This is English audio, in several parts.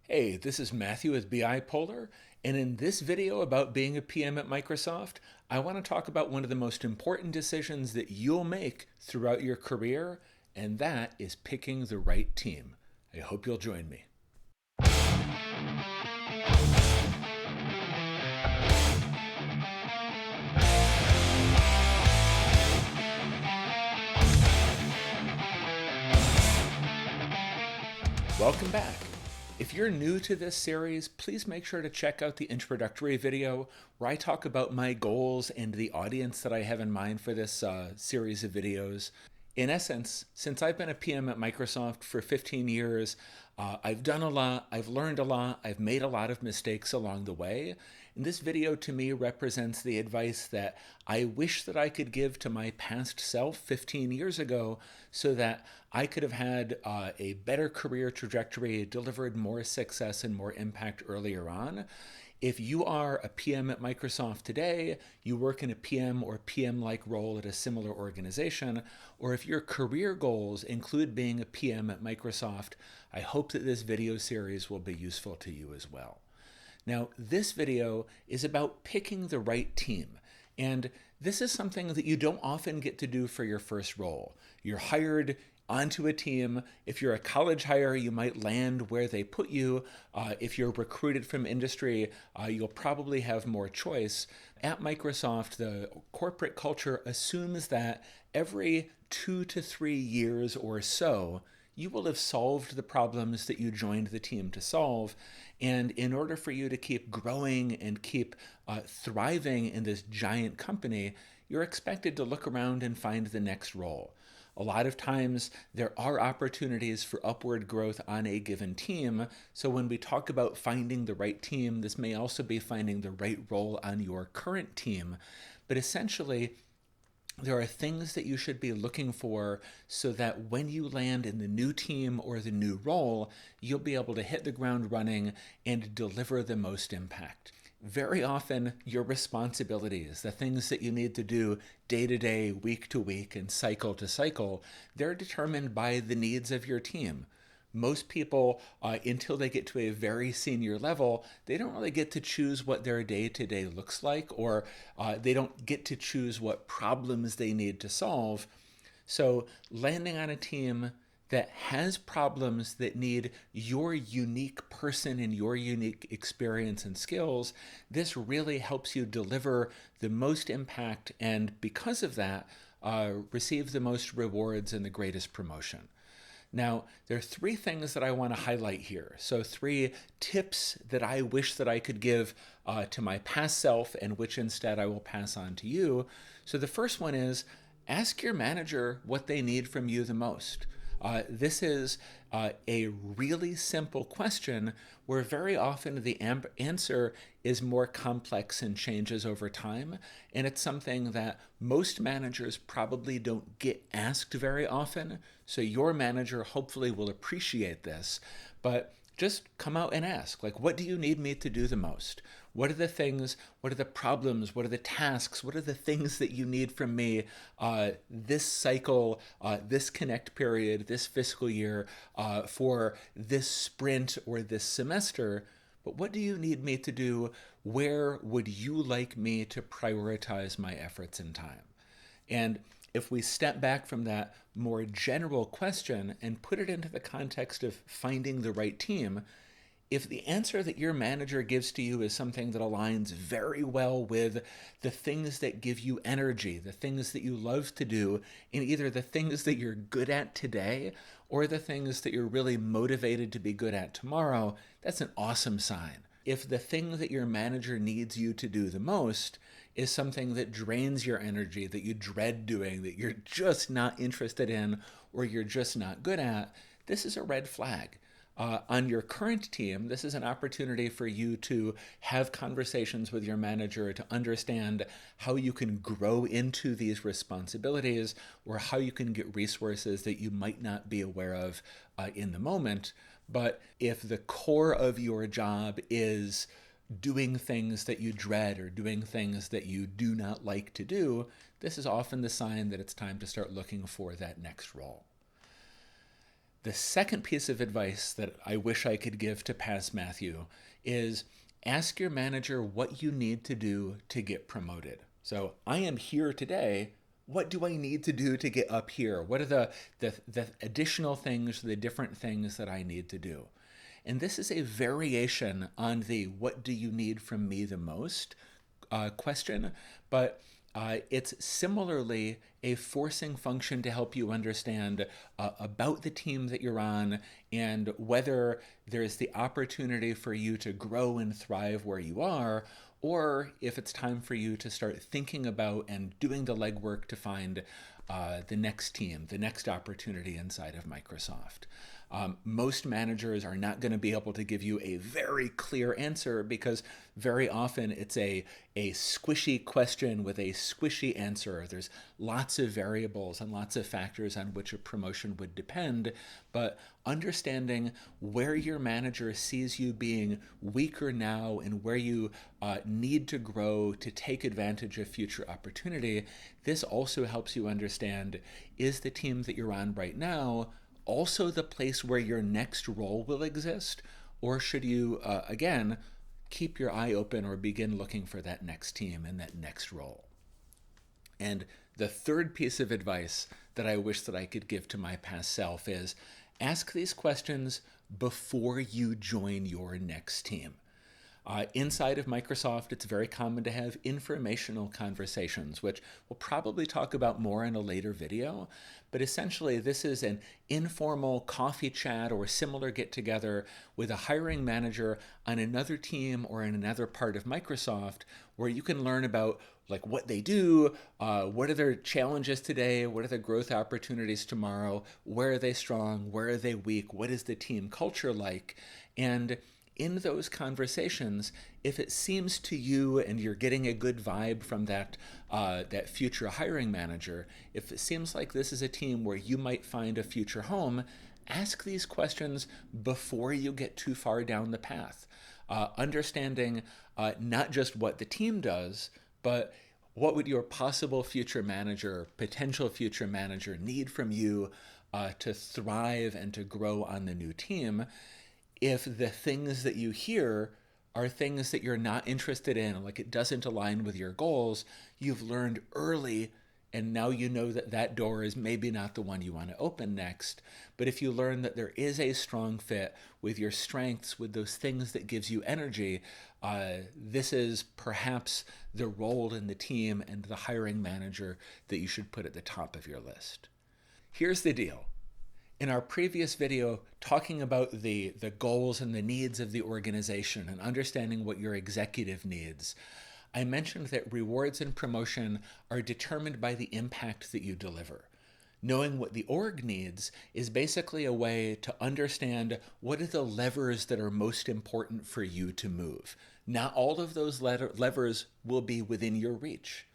Hey, this is Matthew with BI Polar, and in this video about being a PM at Microsoft, I want to talk about one of the most important decisions that you'll make throughout your career, and that is picking the right team. I hope you'll join me. Welcome back. If you're new to this series, please make sure to check out the introductory video where I talk about my goals and the audience that I have in mind for this series of videos. In essence, since I've been a PM at Microsoft for 15 years, I've done a lot, I've learned a lot, I've made a lot of mistakes along the way. And this video to me represents the advice that I wish that I could give to my past self 15 years ago so that I could have had a better career trajectory, delivered more success and more impact earlier on. If you are a PM at Microsoft today, you work in a PM or PM-like role at a similar organization, or if your career goals include being a PM at Microsoft, I hope that this video series will be useful to you as well. Now, this video is about picking the right team. And this is something that you don't often get to do for your first role. You're hired onto a team. If you're a college hire, you might land where they put you. If you're recruited from industry, you'll probably have more choice. At Microsoft, the corporate culture assumes that every 2 to 3 years or so, you will have solved the problems that you joined the team to solve. And in order for you to keep growing and keep thriving in this giant company, you're expected to look around and find the next role. A lot of times there are opportunities for upward growth on a given team. So when we talk about finding the right team, this may also be finding the right role on your current team. But essentially, there are things that you should be looking for so that when you land in the new team or the new role, you'll be able to hit the ground running and deliver the most impact. Very often, your responsibilities, the things that you need to do day to day, week to week, and cycle to cycle, they're determined by the needs of your team. Most people, until they get to a very senior level, they don't really get to choose what their day to day looks like, or they don't get to choose what problems they need to solve. So, landing on a team that has problems that need your unique person and your unique experience and skills, this really helps you deliver the most impact and, because of that, receive the most rewards and the greatest promotion. Now, there are 3 things that I want to highlight here. So 3 tips that I wish that I could give to my past self and which instead I will pass on to you. So the first one is ask your manager what they need from you the most. This is a really simple question where very often the answer is more complex and changes over time. And it's something that most managers probably don't get asked very often. So your manager hopefully will appreciate this. But just come out and ask, like, what do you need me to do the most? What are the things, what are the problems, what are the tasks, what are the things that you need from me this cycle, this connect period, this fiscal year, for this sprint or this semester? But what do you need me to do? Where would you like me to prioritize my efforts and time? And if we step back from that more general question and put it into the context of finding the right team, if the answer that your manager gives to you is something that aligns very well with the things that give you energy, the things that you love to do, and either the things that you're good at today or the things that you're really motivated to be good at tomorrow, that's an awesome sign. If the thing that your manager needs you to do the most is something that drains your energy, that you dread doing, that you're just not interested in, or you're just not good at, this is a red flag. On your current team, this is an opportunity for you to have conversations with your manager to understand how you can grow into these responsibilities or how you can get resources that you might not be aware of in the moment. But if the core of your job is doing things that you dread or doing things that you do not like to do, this is often the sign that it's time to start looking for that next role. The second piece of advice that I wish I could give to past Matthew is ask your manager what you need to do to get promoted. So I am here today. What do I need to do to get up here? What are the additional things, the different things that I need to do? And this is a variation on the what do you need from me the most question, but it's similarly a forcing function to help you understand about the team that you're on and whether there's the opportunity for you to grow and thrive where you are, or if it's time for you to start thinking about and doing the legwork to find the next team, the next opportunity inside of Microsoft. Most managers are not going to be able to give you a very clear answer because very often it's a squishy question with a squishy answer. There's lots of variables and lots of factors on which a promotion would depend, but understanding where your manager sees you being weaker now and where you need to grow to take advantage of future opportunity, this also helps you understand, is the team that you're on right now also the place where your next role will exist? Or should you, again, keep your eye open or begin looking for that next team and that next role? And the third piece of advice that I wish that I could give to my past self is ask these questions before you join your next team. Inside of Microsoft, it's very common to have informational conversations, which we'll probably talk about more in a later video. But essentially, this is an informal coffee chat or similar get-together with a hiring manager on another team or in another part of Microsoft, where you can learn about like what they do, what are their challenges today, what are the growth opportunities tomorrow, where are they strong, where are they weak, what is the team culture like, and in those conversations, if it seems to you and you're getting a good vibe from that future hiring manager, if it seems like this is a team where you might find a future home, ask these questions before you get too far down the path. Understanding not just what the team does, but what would your possible future manager, potential future manager need from you to thrive and to grow on the new team? If the things that you hear are things that you're not interested in, like it doesn't align with your goals, you've learned early, and now you know that that door is maybe not the one you want to open next. But if you learn that there is a strong fit with your strengths, with those things that gives you energy, this is perhaps the role in the team and the hiring manager that you should put at the top of your list. Here's the deal. In our previous video, talking about the goals and the needs of the organization and understanding what your executive needs, I mentioned that rewards and promotion are determined by the impact that you deliver. Knowing what the org needs is basically a way to understand what are the levers that are most important for you to move. Not all of those levers will be within your reach.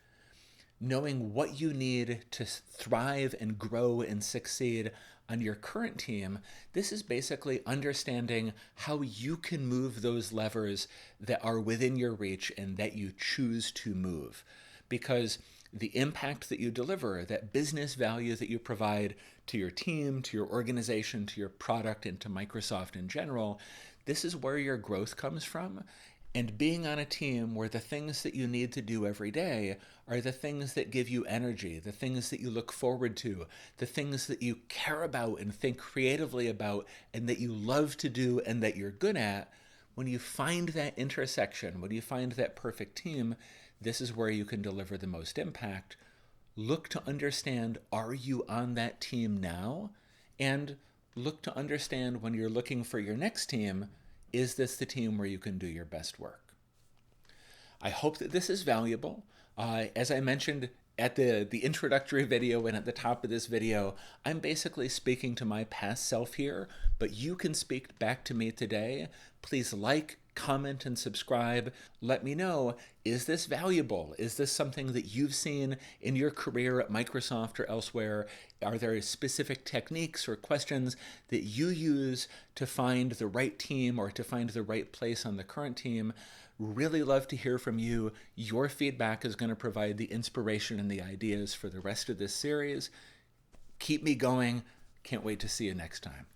Knowing what you need to thrive and grow and succeed on your current team, this is basically understanding how you can move those levers that are within your reach and that you choose to move. Because the impact that you deliver, that business value that you provide to your team, to your organization, to your product, and to Microsoft in general, this is where your growth comes from. And being on a team where the things that you need to do every day are the things that give you energy, the things that you look forward to, the things that you care about and think creatively about and that you love to do and that you're good at, when you find that intersection, when you find that perfect team, this is where you can deliver the most impact. Look to understand, are you on that team now? And look to understand when you're looking for your next team, is this the team where you can do your best work? I hope that this is valuable. As I mentioned at the introductory video and at the top of this video, I'm basically speaking to my past self here, but you can speak back to me today. Please like, comment, and subscribe. Let me know, is this valuable? Is this something that you've seen in your career at Microsoft or elsewhere? Are there specific techniques or questions that you use to find the right team or to find the right place on the current team? Really love to hear from you. Your feedback is going to provide the inspiration and the ideas for the rest of this series. Keep me going. Can't wait to see you next time.